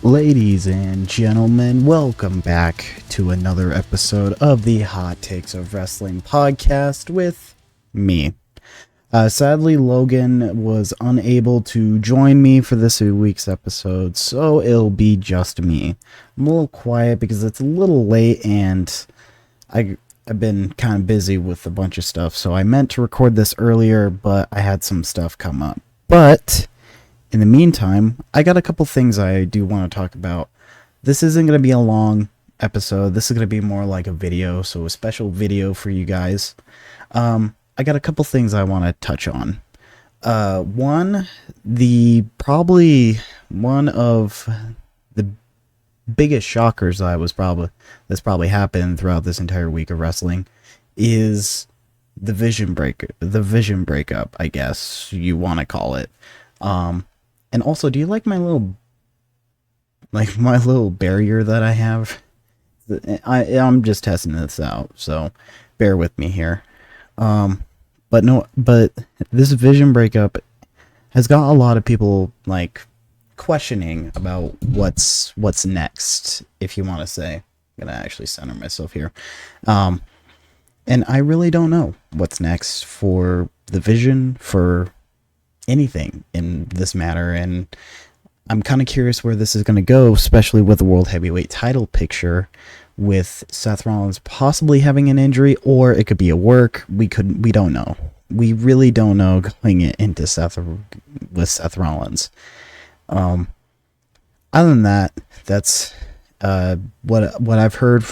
Ladies and gentlemen, welcome back to another episode of the Hot Takes of Wrestling podcast with me. Sadly, Logan was unable to join me for this week's episode, so it'll be just me. I'm a little quiet because it's a little late and I've been kind of busy with a bunch of stuff, so I meant to record this earlier, but I had some stuff come up. But in the meantime, I got a couple things I do want to talk about. This isn't going to be a long episode. This is going to be more like a video, so a special video for you guys. I got a couple things I want to touch on. Probably one of the biggest shockers that's probably happened throughout this entire week of wrestling is the vision breakup, I guess you want to call it. And also, do you like my little barrier that I have? I'm just testing this out, so bear with me here. But this vision breakup has got a lot of people like questioning about what's next, if you want to say. I'm gonna actually center myself here. And I really don't know what's next for the vision, for anything in this matter, and I'm kind of curious where this is going to go, especially with the World Heavyweight title picture, with Seth Rollins possibly having an injury, or it could be a work. We don't know. We really don't know going into Seth Rollins. Other than that, that's what I've heard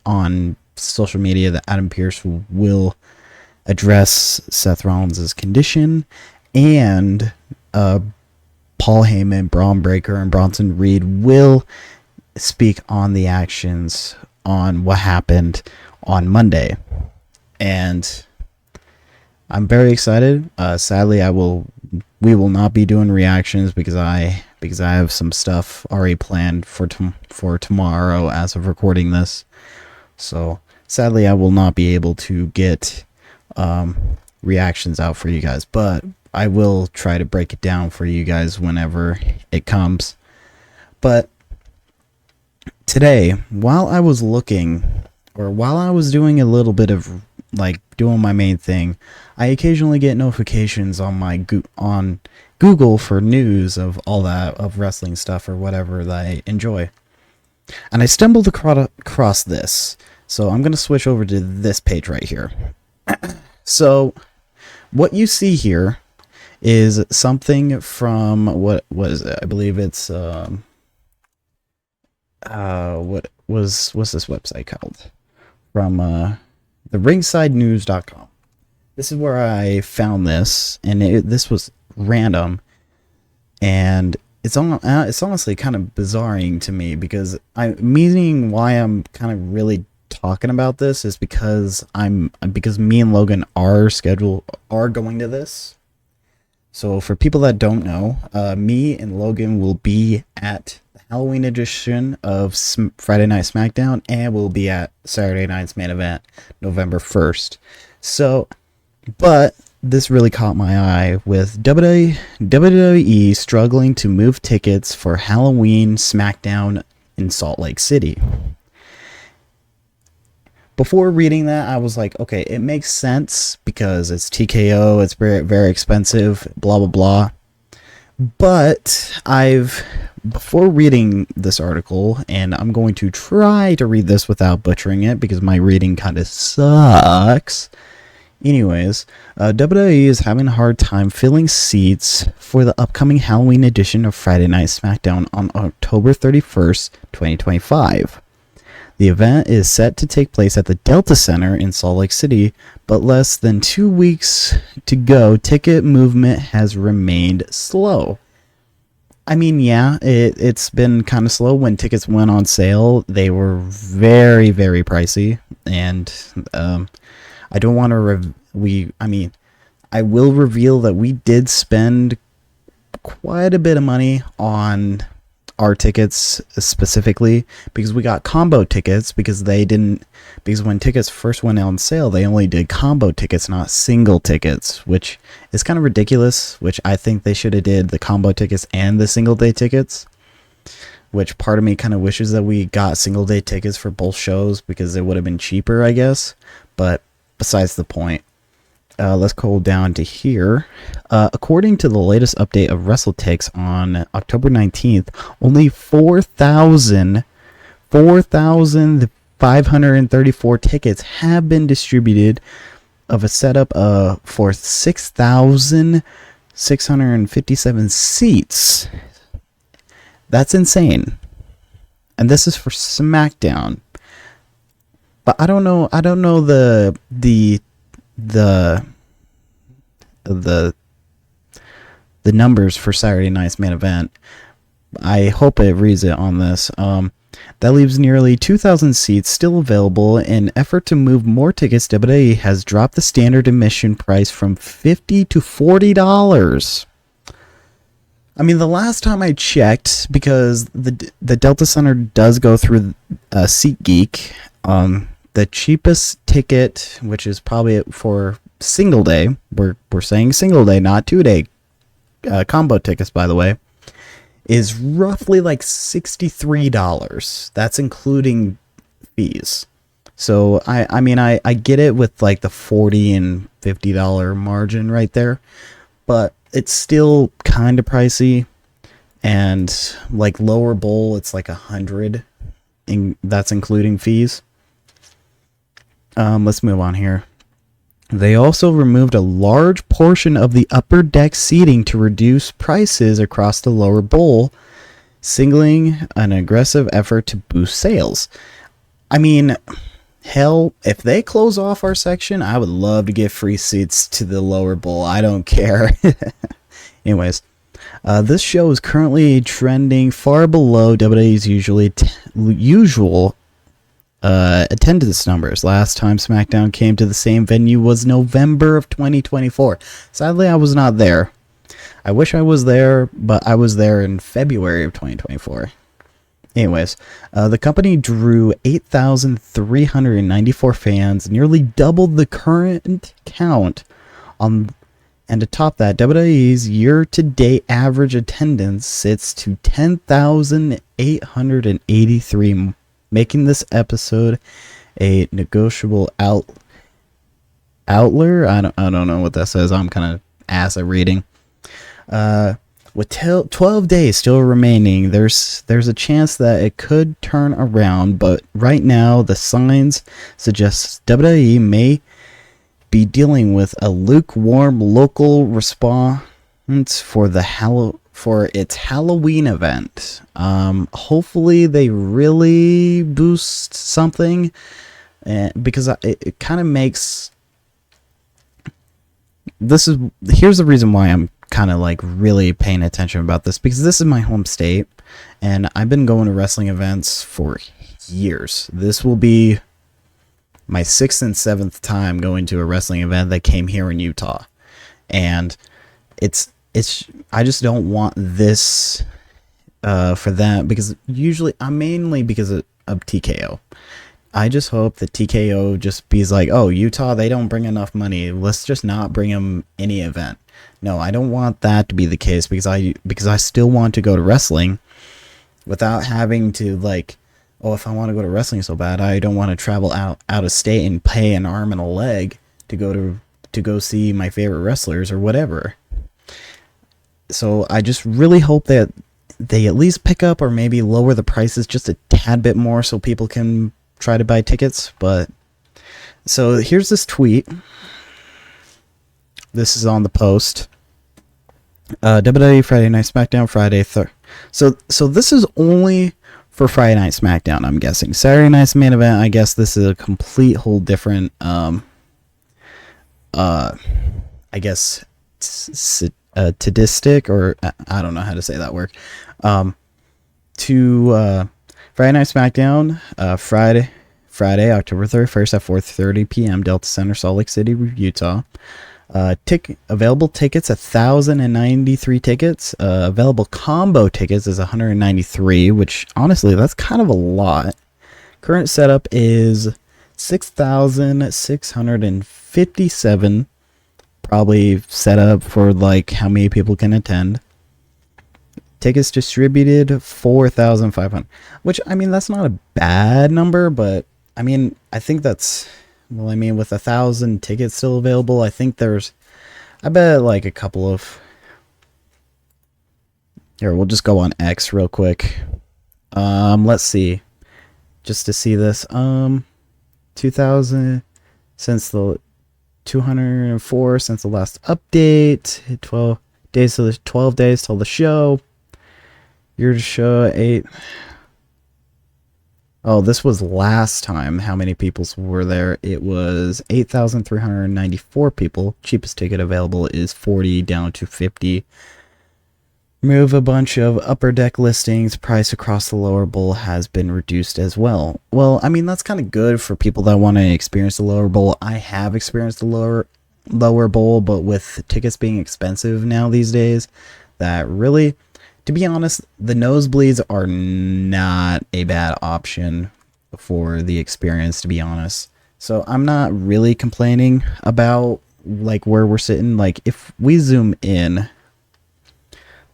on social media, that Adam Pearce will address Seth Rollins' condition, and Paul Heyman, Braun Breaker, and Bronson Reed will speak on the actions on what happened on Monday. And I'm very excited. Sadly, we will not be doing reactions because I have some stuff already planned for tomorrow as of recording this. So sadly, I will not be able to get reactions out for you guys, but I will try to break it down for you guys whenever it comes. But today, while I was doing a little bit of doing my main thing, I occasionally get notifications on Google for news of all that, of wrestling stuff or whatever that I enjoy. And I stumbled across this. So I'm going to switch over to this page right here. So what you see here is something from what is it? I believe it's what's this website called? From the ringsidenews.com. This is where I found this, and this was random, and it's honestly kind of bizarring to me, because meaning why I'm kind of really talking about this is because me and Logan are going to this. So for people that don't know, me and Logan will be at the Halloween edition of Friday Night SmackDown, and we'll be at Saturday Night's main event, November 1st. So, but this really caught my eye with WWE struggling to move tickets for Halloween SmackDown in Salt Lake City. Before reading that, I was like, okay, it makes sense because it's TKO, it's very, very expensive, blah, blah, blah. But before reading this article, and I'm going to try to read this without butchering it because my reading kind of sucks. Anyways, WWE is having a hard time filling seats for the upcoming Halloween edition of Friday Night SmackDown on October 31st, 2025. The event is set to take place at the Delta Center in Salt Lake City, but less than 2 weeks to go, ticket movement has remained slow. I mean, yeah, it's been kind of slow. When tickets went on sale, they were very, very pricey, and I don't want to. I will reveal that we did spend quite a bit of money on our tickets specifically, because we got combo tickets, because when tickets first went on sale, they only did combo tickets, not single tickets, which is kind of ridiculous, which I think they should have did the combo tickets and the single day tickets. which part of me kind of wishes that we got single day tickets for both shows because it would have been cheaper, I guess. But besides the point. Let's go down to here. According to the latest update of WrestleTix on October 19th, only 4,534 tickets have been distributed of a setup for 6,657 seats. That's insane. And this is for SmackDown. But I don't know the numbers for Saturday night's main event. I hope it reads it on this. That leaves nearly 2,000 seats still available. In effort to move more tickets, WWE has dropped the standard admission price from $50 to $40. I mean, the last time I checked, because the Delta Center does go through SeatGeek, the cheapest ticket, which is probably for single day, we're saying single day, not 2-day combo tickets, by the way, is roughly like $63. That's including fees. So I mean I get it with like the $40 and $50 margin right there, but it's still kind of pricey. And like lower bowl, it's like $100, and that's including fees. Let's move on here. They also removed a large portion of the upper deck seating to reduce prices across the lower bowl, signaling an aggressive effort to boost sales. I mean, hell, if they close off our section, I would love to get free seats to the lower bowl. I don't care. Anyways, this show is currently trending far below WWE's usual attendance numbers. Last time SmackDown came to the same venue was November of 2024. Sadly, I was not there. I wish I was there, but I was there in February of 2024. Anyways, the company drew 8,394 fans, nearly doubled the current count on. And to top that, WWE's year-to-date average attendance sits to 10,883, making this episode a negotiable outlier. I don't know what that says. I'm kind of ass at reading. With 12 days still remaining, there's a chance that it could turn around, but right now the signs suggest WWE may be dealing with a lukewarm local response for its Halloween event. Hopefully they really boost something, because it kind of makes here's the reason why I'm kind of like really paying attention about this, because this is my home state and I've been going to wrestling events for years. This will be my 6th and 7th time going to a wrestling event that came here in Utah. And it's I just don't want this for them, because usually mainly because of TKO. I just hope that TKO just be like, oh, Utah, they don't bring enough money, let's just not bring them any event. No, I don't want that to be the case, because I still want to go to wrestling without having to like, oh, if I want to go to wrestling so bad, I don't want to travel out of state and pay an arm and a leg to go see my favorite wrestlers or whatever. So I just really hope that they at least pick up or maybe lower the prices just a tad bit more so people can try to buy tickets. But so here's this tweet. This is on the post. WWE Friday Night SmackDown Friday. So this is only for Friday Night SmackDown, I'm guessing. Saturday Night's main event, I guess this is a complete whole different I guess statistic, or I don't know how to say that word. To Friday Night SmackDown, Friday, October 31st at 4:30 p.m. Delta Center, Salt Lake City, Utah. Available tickets 1,093 tickets. Available combo tickets is 193, which honestly that's kind of a lot. Current setup is 6,657. Probably set up for like how many people can attend. Tickets distributed 4,500, which, I mean, that's not a bad number, but I mean, I think that's, well, I mean, with 1,000 tickets still available, I think there's, I bet like a couple of, here, we'll just go on X real quick. Let's see, just to see this, 2,000 since the 204 since the last update, 12 days till the 12 days till the show. Your show 8. Oh, this was last time. How many people were there? It was 8,394 people. Cheapest ticket available is 40 down to 50. Move a bunch of upper deck listings. Price across the lower bowl has been reduced as well. Well, I mean, that's kind of good for people that want to experience the lower bowl. I have experienced the lower bowl, but with tickets being expensive now these days, that really, to be honest, the nosebleeds are not a bad option for the experience, to be honest. So I'm not really complaining about like where we're sitting. Like if we zoom in,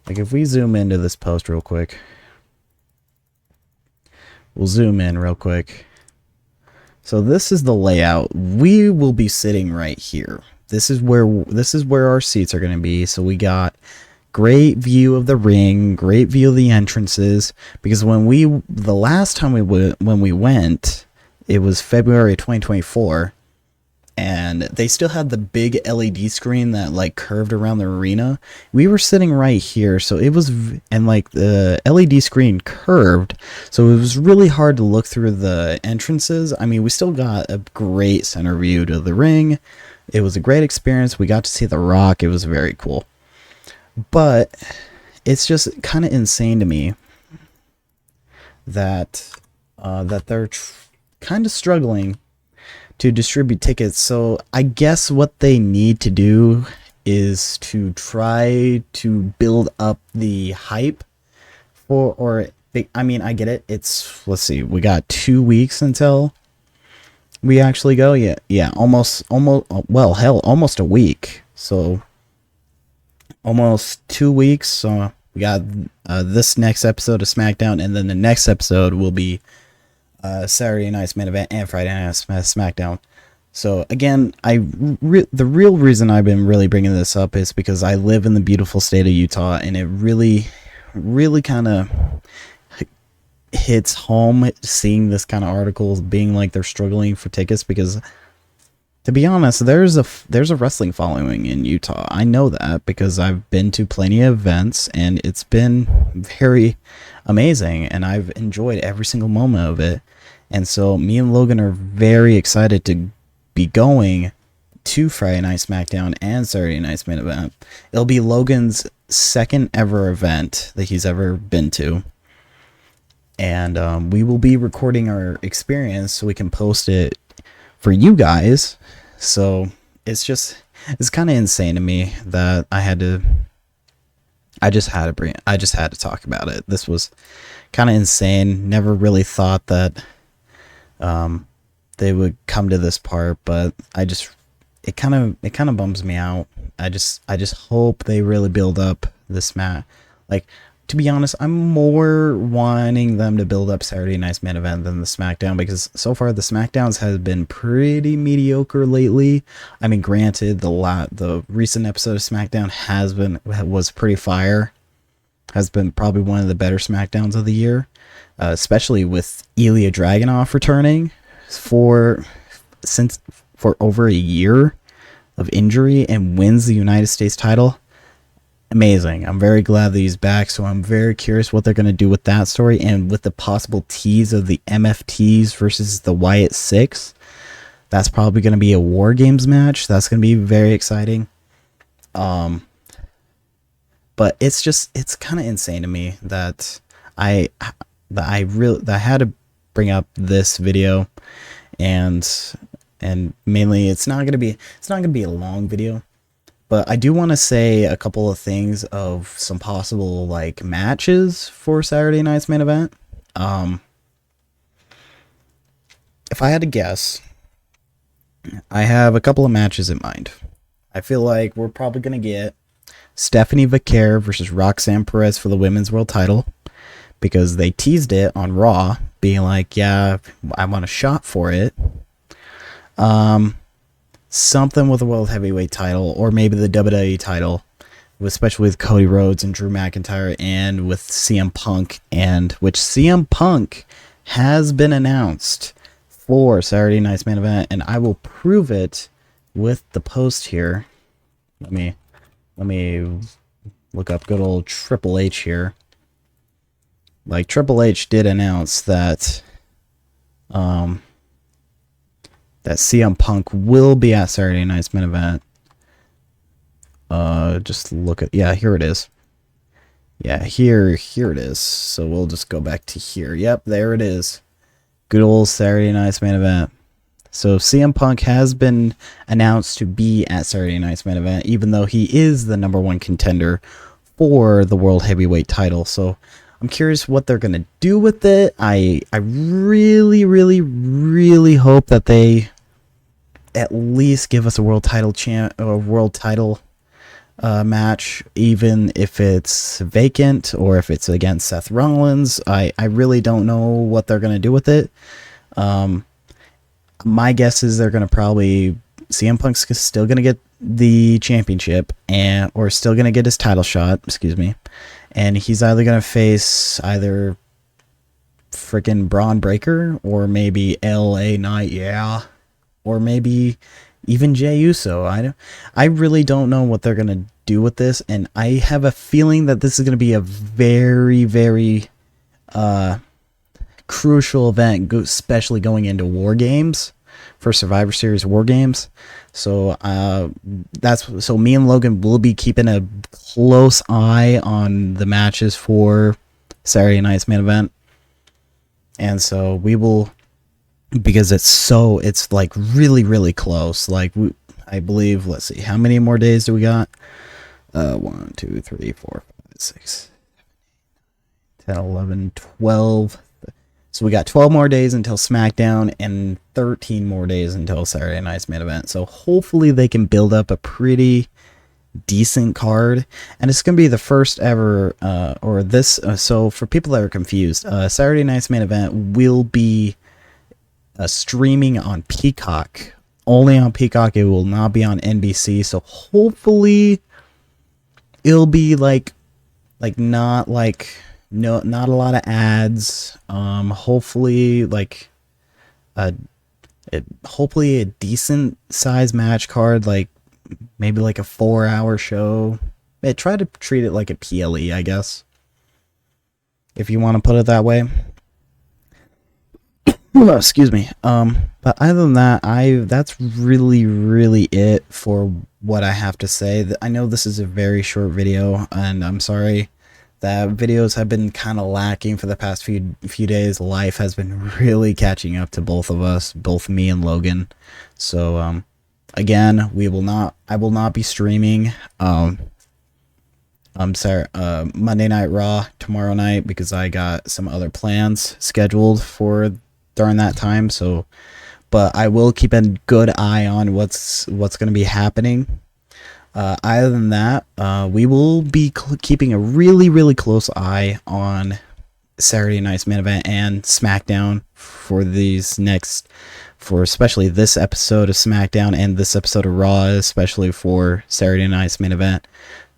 into this post real quick, we'll zoom in real quick. So this is the layout. We will be sitting right here. This is where our seats are going to be. So we got great view of the ring, great view of the entrances, because the last time when we went, it was February 2024, and they still had the big LED screen that like curved around the arena. We were sitting right here, so it was, and like the LED screen curved, so it was really hard to look through the entrances. I mean, we still got a great center view to the ring. It was a great experience. We got to see The Rock. It was very cool. But it's just kind of insane to me that they're kind of struggling to distribute tickets. So I guess what they need to do is to try to build up the hype I mean, I get it. It's, let's see, we got 2 weeks until we actually go. Yeah, almost, well, hell, almost a week. So almost 2 weeks. So we got this next episode of SmackDown, and then the next episode will be Saturday night's main event and Friday night's SmackDown. So again, the real reason I've been really bringing this up is because I live in the beautiful state of Utah, and it really kind of hits home seeing this kind of articles being like they're struggling for tickets, because to be honest, there's a wrestling following in Utah. I know that because I've been to plenty of events, and it's been very amazing, and I've enjoyed every single moment of it. And so me and Logan are very excited to be going to Friday Night SmackDown and Saturday Night's main event. It'll be Logan's second ever event that he's ever been to. And we will be recording our experience so we can post it for you guys. So it's kind of insane to me that I just had to talk about it. This was kind of insane. Never really thought that they would come to this part, but it kind of bums me out. I just hope they really build up this match. Like, to be honest, I'm more wanting them to build up Saturday night's main event than the SmackDown, because so far the SmackDowns has been pretty mediocre lately. I mean, granted, the recent episode of SmackDown was pretty fire. Has been probably one of the better SmackDowns of the year, especially with Ilya Dragunov returning for over a year of injury and wins the United States title. Amazing. I'm very glad that he's back, so I'm very curious what they're going to do with that story, and with the possible tease of the MFTs versus the Wyatt Six. That's probably going to be a War Games match. That's going to be very exciting. But it's kind of insane to me that I had to bring up this video, and mainly it's not gonna be a long video, but I do want to say a couple of things of some possible like matches for Saturday night's main event. If I had to guess, I have a couple of matches in mind. I feel like we're probably gonna get Stephanie Vaquer versus Roxanne Perez for the women's world title, because they teased it on Raw, being like, yeah, I want a shot for it. Something with the world heavyweight title, or maybe the WWE title, especially with Cody Rhodes and Drew McIntyre, and with CM Punk, and which CM Punk has been announced for Saturday Night's Main Event, and I will prove it with the post here. Let me look up good old Triple H here. Like, Triple H did announce that that CM Punk will be at Saturday Night's Main Event. Just look at, yeah, here it is. Yeah, here it is. So we'll just go back to here. Yep, there it is. Good old Saturday Night's Main Event. So CM Punk has been announced to be at Saturday Night's Main Event, even though he is the #1 contender for the World Heavyweight title. So I'm curious what they're going to do with it. I really, really, really hope that they at least give us a world title match, even if it's vacant or if it's against Seth Rollins. I really don't know what they're going to do with it. My guess is they're going to probably, CM Punk's still going to get the championship, or still going to get his title shot, and he's either going to face either freaking Braun Breaker, or maybe LA Knight, or maybe even Jey Uso. I really don't know what they're going to do with this, and I have a feeling that this is going to be a very, very crucial event, especially going into War Games, for Survivor Series War Games. So so me and Logan will be keeping a close eye on the matches for Saturday Night's Main Event, and so we will, because it's like really, really close. Like, I believe, let's see, how many more days do we got? 1, 2, 3, 4, 5, 6, 10, 11, 12. So we got 12 more days until SmackDown, and 13 more days until Saturday Night's Main Event. So hopefully they can build up a pretty decent card, and it's going to be the first ever, so for people that are confused, Saturday Night's Main Event will be streaming on Peacock, only on Peacock. It will not be on NBC, so hopefully it'll be not a lot of ads. Hopefully hopefully a decent size match card, like maybe like a 4-hour show. Try to treat it like a PLE, I guess, if you want to put it that way. Excuse me. But other than that, that's really, really it for what I have to say. I know this is a very short video, and I'm sorry that videos have been kind of lacking for the past few days. Life has been really catching up to both of us, both me and Logan. So again, I will not be streaming Monday Night Raw tomorrow night, because I got some other plans scheduled for during that time. So, but I will keep a good eye on what's going to be happening. Other than that, we will be keeping a really, really close eye on Saturday Night's Main Event and SmackDown for especially this episode of SmackDown and this episode of Raw, especially for Saturday Night's Main Event,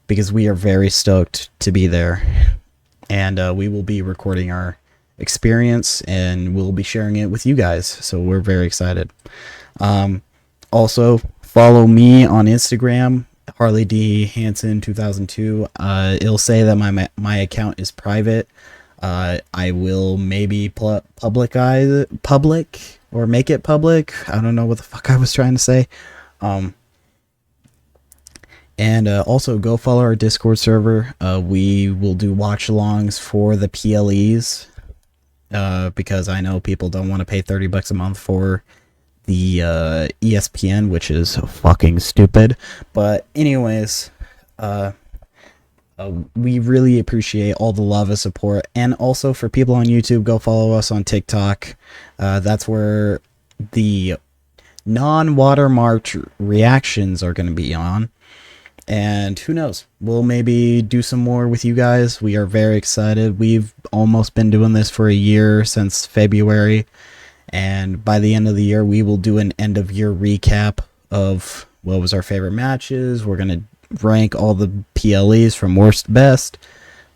because we are very stoked to be there, and we will be recording our experience, and we'll be sharing it with you guys, so we're very excited. Also, follow me on Instagram, Harley D Hansen 2002. It'll say that my account is private. I will maybe public or make it public. I don't know what the fuck I was trying to say. And also go follow our Discord server. We will do watch-alongs for the PLEs, because I know people don't want to pay $30 a month for the ESPN, which is fucking stupid. But anyways, we really appreciate all the love and support. And also, for people on YouTube, go follow us on TikTok. That's where the non-watermarked reactions are going to be on. And who knows? We'll maybe do some more with you guys. We are very excited. We've almost been doing this for a year, since February. And by the end of the year, we will do an end of year recap of what was our favorite matches. We're going to rank all the PLEs from worst to best.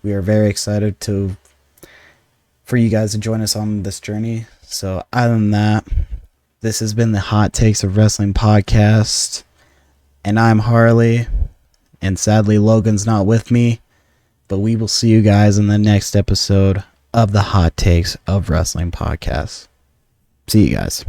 We are very excited for you guys to join us on this journey. So other than that, this has been the Hot Takes of Wrestling podcast. And I'm Harley. And sadly, Logan's not with me. But we will see you guys in the next episode of the Hot Takes of Wrestling podcast. See you guys.